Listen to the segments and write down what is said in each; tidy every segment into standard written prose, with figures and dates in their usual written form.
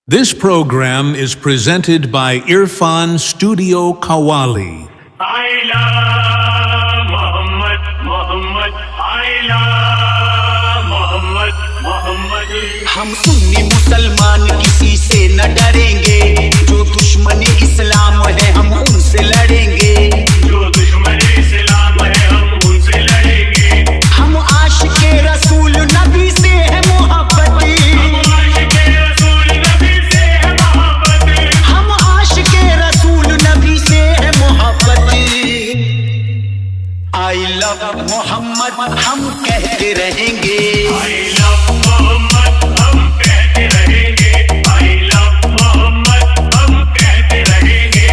This program is presented by Irfan Studio Kawali. आइला मोहम्मद मोहम्मद आइला मोहम्मद मोहम्मद। हम सुन्नी मुसलमान किसी से न डरेंगे, जो दुश्मन इस्लाम है हम उनसे लड़ेंगे। जो दुश्मन इस्लाम है हम उनसे लड़ेंगे। हम आशिके रसूल नबी से है मोहब्बत, हम आशिके रसूल नबी से है मोहब्बत। हम आशिके रसूल नबी से है मोहब्बत। आई लव मोहम्मद हम कहते रहेंगे। I love मोहम्मद हम कहते रहेंगे। I love मोहम्मद हम कहते रहेंगे।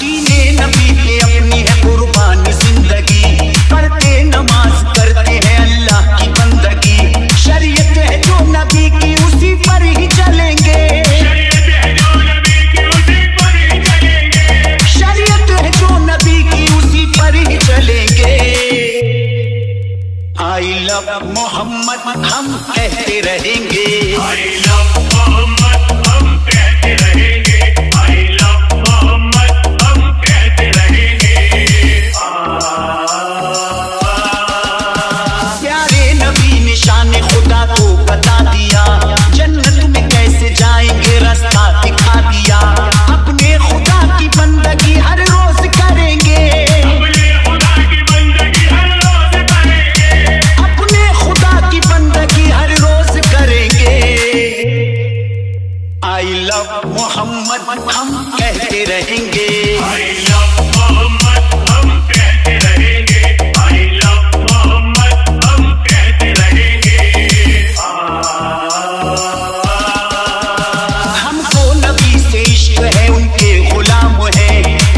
दीने नबी पे अपनी है कुर्बानी जिंदगी, पढ़ते नमाज करते हैं अल्लाह की बंदगी। शरीयत है जो नबी की उसी पर ही चलेंगे। शरीयत है जो नबी की उसी पर ही चलेंगे। शरीयत है जो नबी की उसी पर ही चलेंगे। आई लव मोहम्मद हम कहते रहेंगे। I love मोहम्मद हम कहते रहेंगे। I love मोहम्मद हम कहते रहेंगे। प्यारे नबी ने शान खुदा को बता दिया, जन्नत में कैसे जाएंगे रास्ता दिखा दिया। अपने खुदा की बंदगी हर रोज करेंगे। अपने खुदा की बंदगी हर रोज करेंगे। अपने खुदा की बंदगी हर रोज करेंगे। आई लव मोहम्मद हम कहते रहेंगे। I love मोहम्मद हम कहते रहेंगे। I love मोहम्मद हम कहते रहेंगे। हमको नबी से इश्क है, उनके गुलाम है।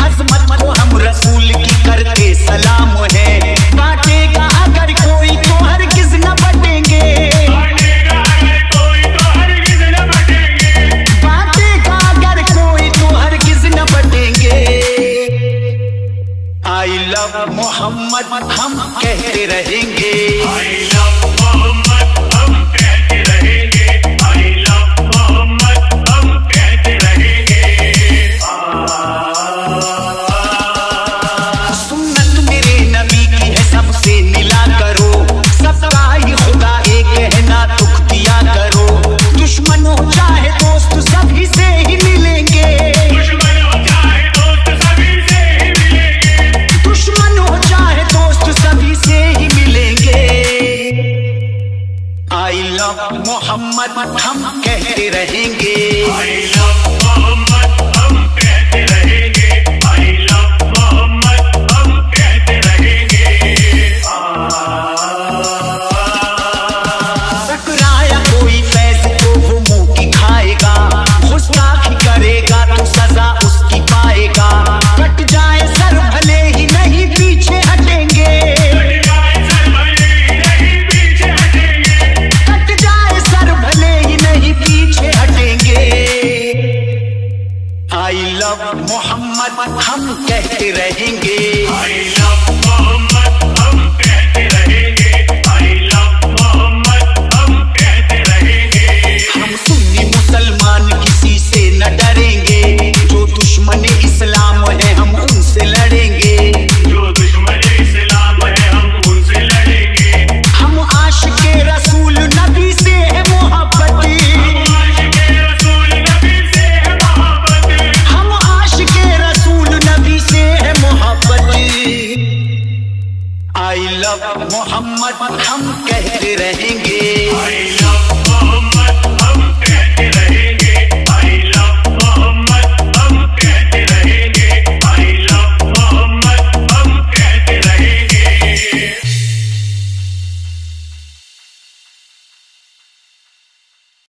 अजमत को हम रसूल की करते सलाम है। बांटेगा अगर कोई तो हरगिज न बटेंगे। बांटेगा अगर कोई तो हरगिज़ न बटेंगे। बांटेगा अगर कोई तो हरगिज न बटेंगे। आई लव मोहम्मद हम कहते रहेंगे। I love मोहम्मद हम कहते रहेंगे। I love मोहम्मद हम कहते रहेंगे। सुन्नत मेरे नबी की है, सबसे मिला करो। सबका ही खुदा एक है, ना दुख दिया करो। दुश्मन हो चाहे दोस्त सभी से ही मिलेंगे। दुश्मन हो चाहे दोस्त सभी से ही मिलेंगे। दुश्मन हो चाहे दोस्त सभी से ही मिलेंगे। आई लव मोहम्मद हम कहते रहेंगे। I love मोहम्मद हम कहते रहेंगे। I love मोहम्मद हम कहते रहेंगे। टकराया कोई फैज तो वो मुंह की खाएगा। गुस्ताखी करेगा तो सजा उसकी पाएगा। कट जाए सर भले ही नहीं पीछे हटेंगे। कट जाए सर भले ही नहीं पीछे हटेंगे। कट जाए सर भले ही नहीं पीछे हटेंगे। आई लव मोहम्मद हम कहते रहेंगे। I love मोहम्मद हम कहते रहेंगे। I love मोहम्मद हम कहते रहेंगे। हम सुन्नी मुसलमान किसी से न डरेंगे, जो दुश्मन इस्लाम है हम उनसे लड़ेंगे। जो दुश्मन इस्लाम है हम उनसे लड़ेंगे। हम आशिके रसूल नबी से है मोहब्बत। हम आशिके रसूल नबी से है मोहब्बत। हम आशिके रसूल नबी से है मोहब्बत। आई लव मोहम्मद हम कहते रहेंगे।